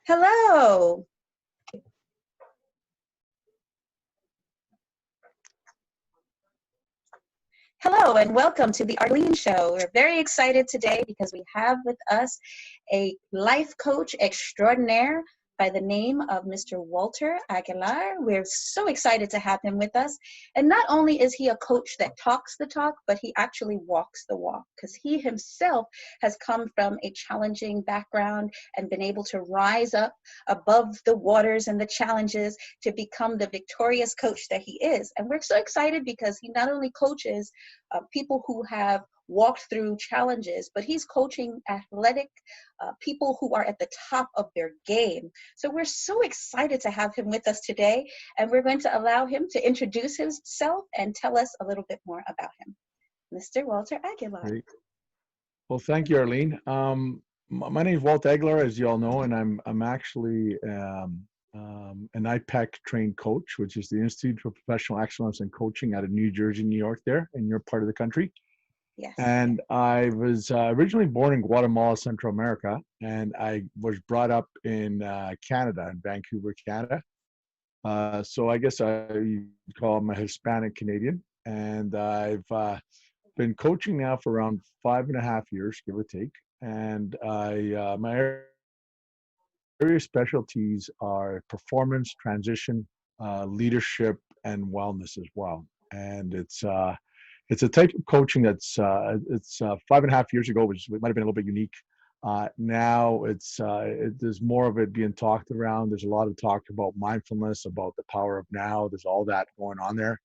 Hello. Hello and welcome to the Arlene Show. We're very excited today because we have with us a life coach extraordinaire by the name of Mr. Walter Aguilar. We're so excited to have him with us. And not only is he a coach that talks the talk, but he actually walks the walk because he himself has come from a challenging background and been able to rise up above the waters and the challenges to become the victorious coach that he is. And we're so excited because he not only coaches people who have walked through challenges, but he's coaching athletic people who are at the top of their game. So we're so excited to have him with us today, and we're going to allow him to introduce himself and tell us a little bit more about him. Mr. Walter Aguilar. Great. Well, thank you, Arlene. My name is Walter Aguilar, as you all know, and I'm actually an IPEC trained coach, which is the Institute for Professional Excellence in Coaching out of New Jersey, New York, there in your part of the country. Yes. And I was originally born in Guatemala, Central America, and I was brought up in Canada, in Vancouver, Canada. So I guess you call them a Hispanic Canadian. And I've been coaching now for around 5.5 years, give or take. And my area specialties are performance, transition, leadership, and wellness as well. And it's a type of coaching that's 5.5 years ago, which might have been a little bit unique. Now there's more of it being talked around. There's a lot of talk about mindfulness, about the power of now. There's all that going on there.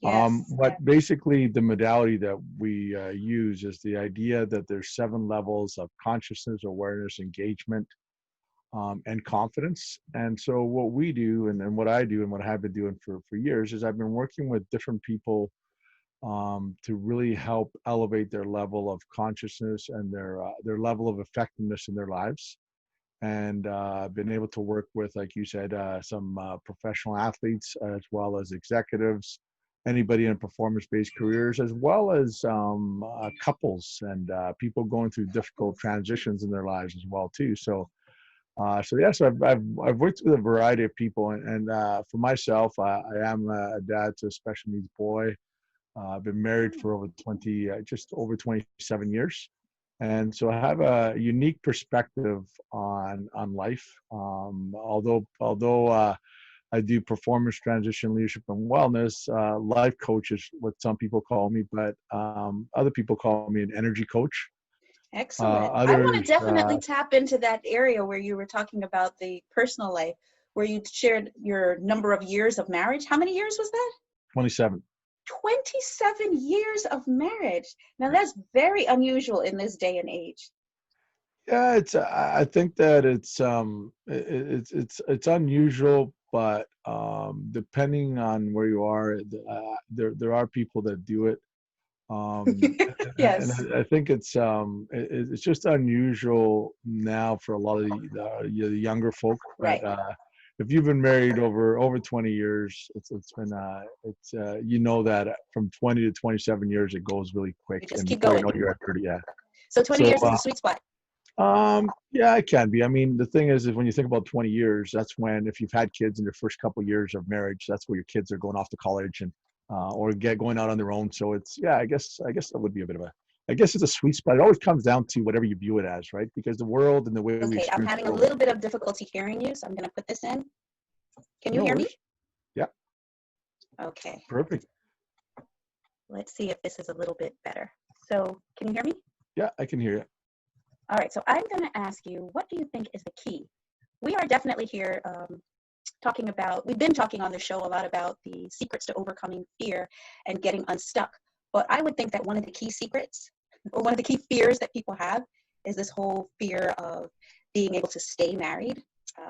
Yes. But basically the modality that we use is the idea that there's 7 levels of consciousness, awareness, engagement, and confidence. And so what we do and what I do and what I have been doing for years is I've been working with different people to really help elevate their level of consciousness and their level of effectiveness in their lives. And been able to work with, like you said, some professional athletes as well as executives, anybody in performance-based careers, as well as couples and people going through difficult transitions in their lives as well too. So yes, I've worked with a variety of people, and for myself, I am a dad to a special needs boy. I've been married for over just over 27 years. And so I have a unique perspective on life. Although I do performance, transition, leadership, and wellness, life coach is what some people call me, but other people call me an energy coach. Excellent. I want to definitely tap into that area where you were talking about the personal life, where you shared your number of years of marriage. How many years was that? 27. 27 years of marriage. Now that's very unusual in this day and age. Yeah, I think that it's unusual, but depending on where you are, there are people that do it. Yes. And I think it's just unusual now for a lot of the younger folk. Right. But if you've been married over 20 years, it's been you know that from 20 to 27 years it goes really quick. You just and keep before going. you know, you're at 30. Yeah. So 20 years is a sweet spot. Yeah, it can be. I mean, the thing is when you think about 20 years, that's when, if you've had kids in your first couple of years of marriage, that's where your kids are going off to college and or going out on their own. So it's, yeah, I guess that would be a bit of I guess it's a sweet spot. It always comes down to whatever you view it as, right? Because the world and the way we Okay, I'm having a little bit of difficulty hearing you, so I'm going to put this in. Can you hear me? Yeah. Okay. Perfect. Let's see if this is a little bit better. So can you hear me? Yeah, I can hear you. All right, so I'm going to ask you, what do you think is the key? We are definitely here we've been talking on the show a lot about the secrets to overcoming fear and getting unstuck. But I would think that one of the key secrets, or one of the key fears that people have, is this whole fear of being able to stay married,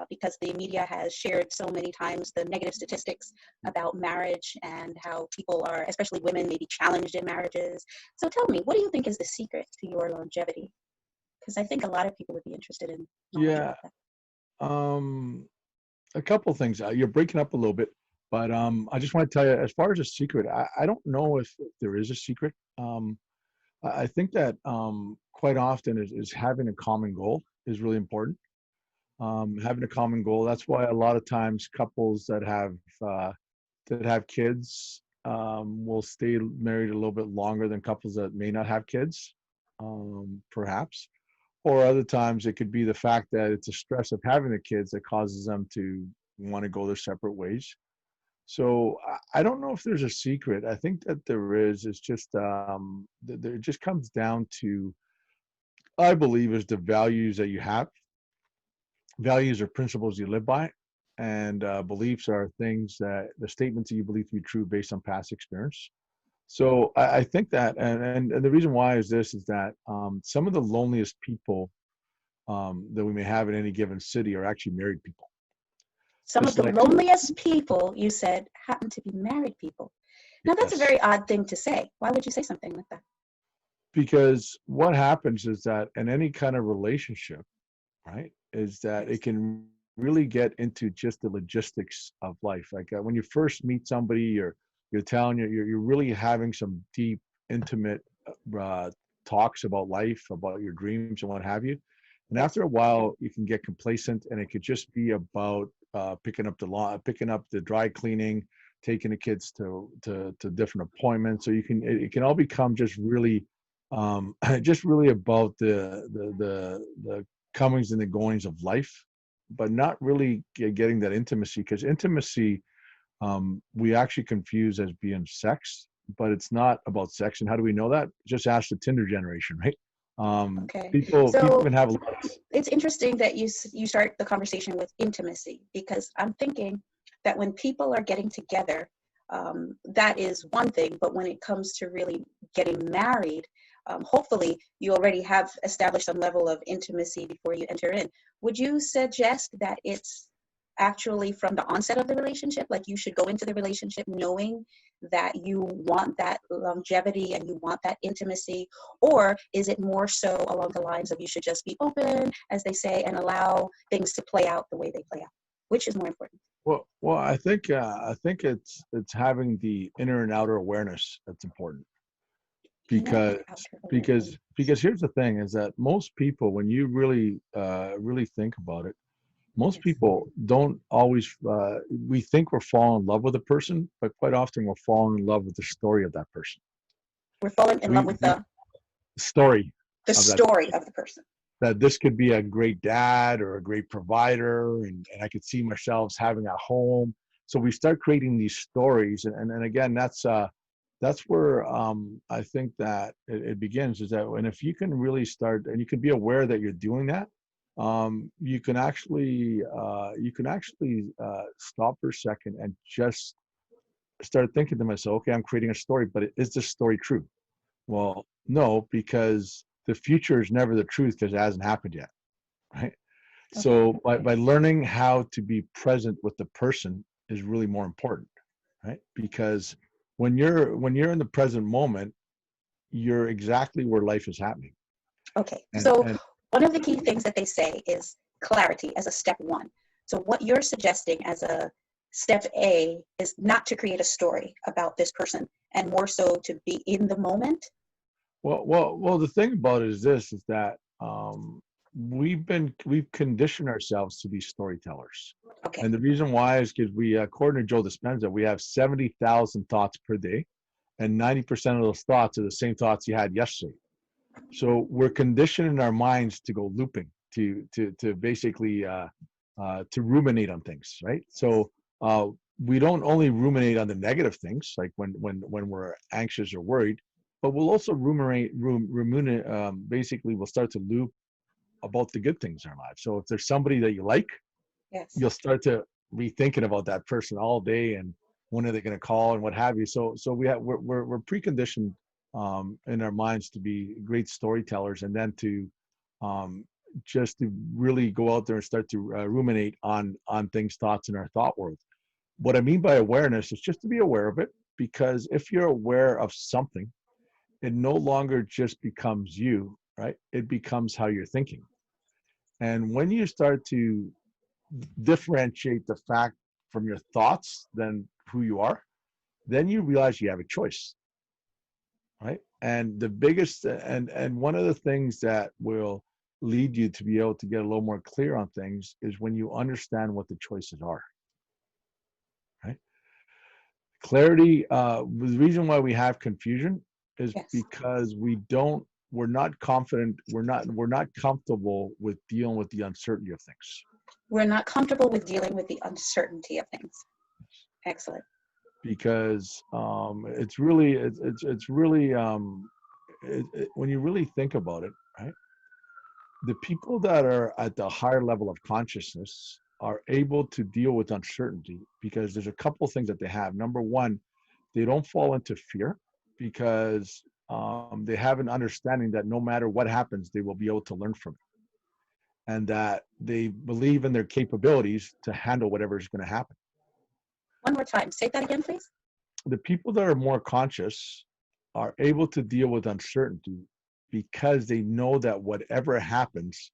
because the media has shared so many times the negative statistics about marriage and how people are, especially women, may be challenged in marriages. So tell me, what do you think is the secret to your longevity? Because I think a lot of people would be interested in knowing about that. A couple of things. You're breaking up a little bit, but I just want to tell you, as far as a secret, I don't know if there is a secret. I think that quite often is having a common goal is really important. having a common goal. That's why a lot of times couples that have kids will stay married a little bit longer than couples that may not have kids, perhaps. Or other times it could be the fact that it's a stress of having the kids that causes them to want to go their separate ways. So I don't know if there's a secret. I think that there is. It's just it just comes down to, I believe, is the values that you have. Values are principles you live by, and beliefs are things that the statements that you believe to be true based on past experience. So I think that, and the reason why is this is that some of the loneliest people that we may have in any given city are actually married people. Some of Just the like, loneliest people, you said, happen to be married people. Now, that's a yes, very odd thing to say. Why would you say something like that? because what happens is that in any kind of relationship, right, is that it Yes. can really get into just the logistics of life. Like when you first meet somebody, you're telling you're really having some deep, intimate uh, talks about life, about your dreams and what have you. And Yes. after a while, you can get complacent, and it could just be about picking up the lawn, picking up the dry cleaning, taking the kids to different appointments. So it can all become just really just really about the comings and the goings of life, but not really getting that intimacy, because intimacy we actually confuse as being sex, but it's not about sex. And how do we know that? Just ask the Tinder generation, right? Okay. People So can have a lot of, it's interesting that you start the conversation with intimacy, because I'm thinking that when people are getting together, that is one thing. But when it comes to really getting married, hopefully you already have established some level of intimacy before you enter in. Would you suggest that it's actually from the onset of the relationship? Like, you should go into the relationship knowing that you want that longevity and you want that intimacy? Or is it more so along the lines of you should just be open, as they say, and allow things to play out the way they play out? Which is more important? well, I think it's having the inner and outer awareness that's important, Inner because and outer awareness. because here's the thing is that most people, when you really think about it, most Yes. people don't always we think we're falling in love with a person, but quite often we're falling in love with the story of that person. We're falling in love with We story the of that story person, of the person. that this could be a great dad or a great provider, and I could see myself having a home. So we start creating these stories, and again, that's where I think that it begins, is that, and if you can really start and you can be aware that you're doing that, you can actually stop for a second and just start thinking to myself, okay, I'm creating a story, but is this story true? Well, no, because the future is never the truth because it hasn't happened yet, right? Okay. So by learning how to be present with the person is really more important, right? Because when you're in the present moment, you're exactly where life is happening. Okay. So And one of the key things that they say is clarity as a step one. So what you're suggesting as a step A is not to create a story about this person, and more so to be in the moment. well, the thing about it is this: is that we've conditioned ourselves to be storytellers, Okay. and the reason why is because we, according to Joe Dispenza, we have 70,000 thoughts per day, and 90% of those thoughts are the same thoughts you had yesterday. So we're conditioning our minds to go looping, to basically to ruminate on things, right? So we don't only ruminate on the negative things, like when we're anxious or worried, but we'll also ruminate. Basically, we'll start to loop about the good things in our lives. So if there's somebody that you like, Yes. you'll start to be thinking about that person all day, and when are they going to call and what have you. So we're preconditioned in our minds to be great storytellers, and then to um, just to really go out there and start to ruminate on things, thoughts in our thought world. What I mean by awareness is just to be aware of it, because if you're aware of something, it no longer just becomes you, right? It becomes how you're thinking. And when you start to differentiate the fact from your thoughts than who you are, then you realize you have a choice, right? And the biggest and one of the things that will lead you to be able to get a little more clear on things is when you understand what the choices are, right? Clarity, the reason why we have confusion is Yes. because we're not confident, we're not comfortable with dealing with the uncertainty of things. We're not comfortable with dealing with the uncertainty of things. Excellent. Because it's really when you really think about it, right? The people that are at the higher level of consciousness are able to deal with uncertainty because there's a couple things that they have. Number one, they don't fall into fear because they have an understanding that no matter what happens, they will be able to learn from it, and that they believe in their capabilities to handle whatever is going to happen. One more time. Say that again, please. The people that are more conscious are able to deal with uncertainty because they know that whatever happens,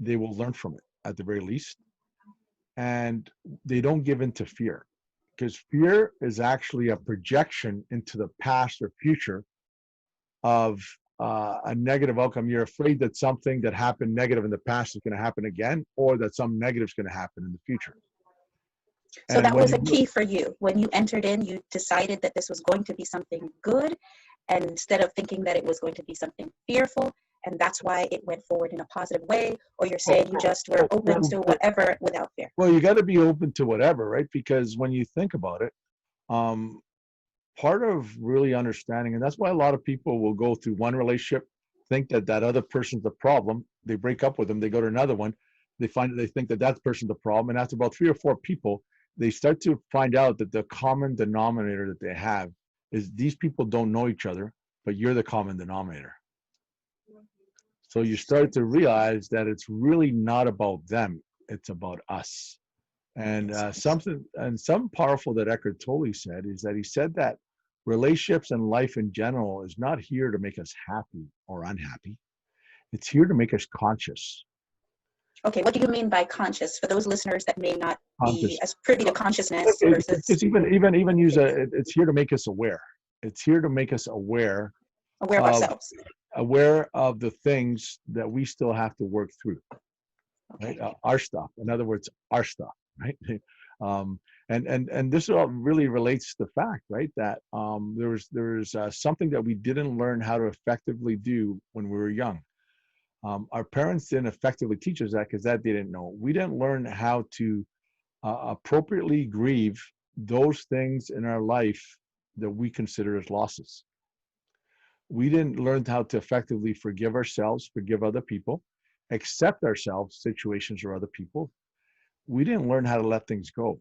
they will learn from it at the very least. And they don't give in to fear, because fear is actually a projection into the past or future of a negative outcome. You're afraid that something that happened negative in the past is going to happen again, or that some negative is going to happen in the future. So And that when was a you key for you. When you entered in, you decided that this was going to be something good, and instead of thinking that it was going to be something fearful, and that's why it went forward in a positive way, or you're saying you just were open to whatever without fear? Well, you got to be open to whatever, right? Because when you think about it, part of really understanding, and that's why a lot of people will go through one relationship, think that that other person's the problem, they break up with them, they go to another one, they think that that person's the problem, and after about 3 or 4 people, they start to find out that the common denominator that they have is these people don't know each other, but you're the common denominator. So you start to realize that it's really not about them, it's about us. And some powerful that Eckhart Tolle said is that he said that relationships and life in general is not here to make us happy or unhappy. It's here to make us conscious. Okay, what do you mean by conscious? For those listeners that may not Conscious. be as privy to consciousness versus... It's even use it's here to make us aware. It's here to make us aware aware of ourselves. Aware of the things that we still have to work through. Okay. Right? Our stuff. In other words, our stuff. Right. And this all really relates to the fact, right, that there's something that we didn't learn how to effectively do when we were young. Our parents didn't effectively teach us that because that they didn't know. We didn't learn how to appropriately grieve those things in our life that we consider as losses. We didn't learn how to effectively forgive ourselves, forgive other people, accept ourselves, situations, or other people. We didn't learn how to let things go.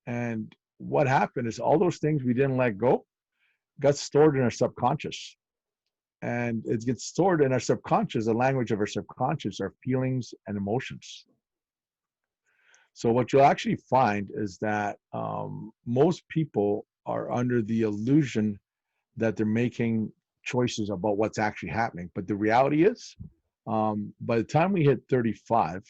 And what happened is all those things we didn't let go got stored in our subconscious. And it gets stored in our subconscious. The language of our subconscious are feelings and emotions. So what you'll actually find is that most people are under the illusion that they're making choices about what's actually happening. But the reality is, by the time we hit 35,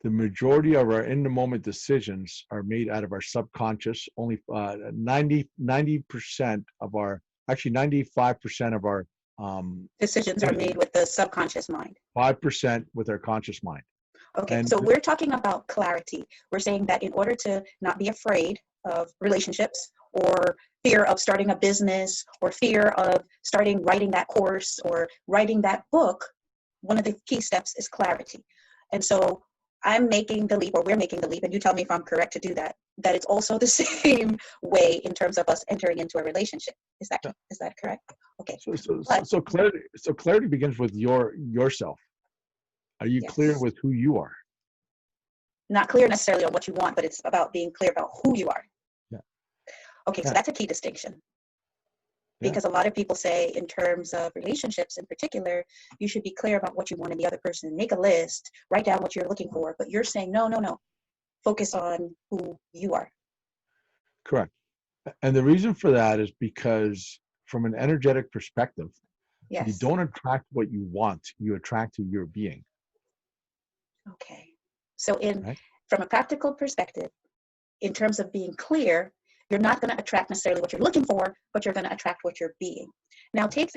the majority of our in-the-moment decisions are made out of our subconscious. Only 90% of our, actually 95% of our decisions are made with the subconscious mind. 5% with our conscious mind. Okay, so we're talking about clarity. We're saying that in order to not be afraid of relationships or fear of starting a business or fear of writing that course or writing that book, one of the key steps is clarity. And so I'm making the leap, or we're making the leap, and you tell me if I'm correct to do that, that it's also the same way in terms of us entering into a relationship. Is that correct? Okay. So clarity begins with yourself. Are you clear with who you are? Not clear necessarily on what you want, but it's about being clear about who you are. Yeah. Okay, so that's a key distinction. Because a lot of people say in terms of relationships in particular, you should be clear about what you want in the other person. Make a list, write down what you're looking for. But you're saying, no. Focus on who you are. Correct. And the reason for that is because from an energetic perspective, you don't attract what you want, you attract who you're being. Okay. So from a practical perspective, in terms of being clear, you're not going to attract necessarily what you're looking for, but you're going to attract what you're being. Now take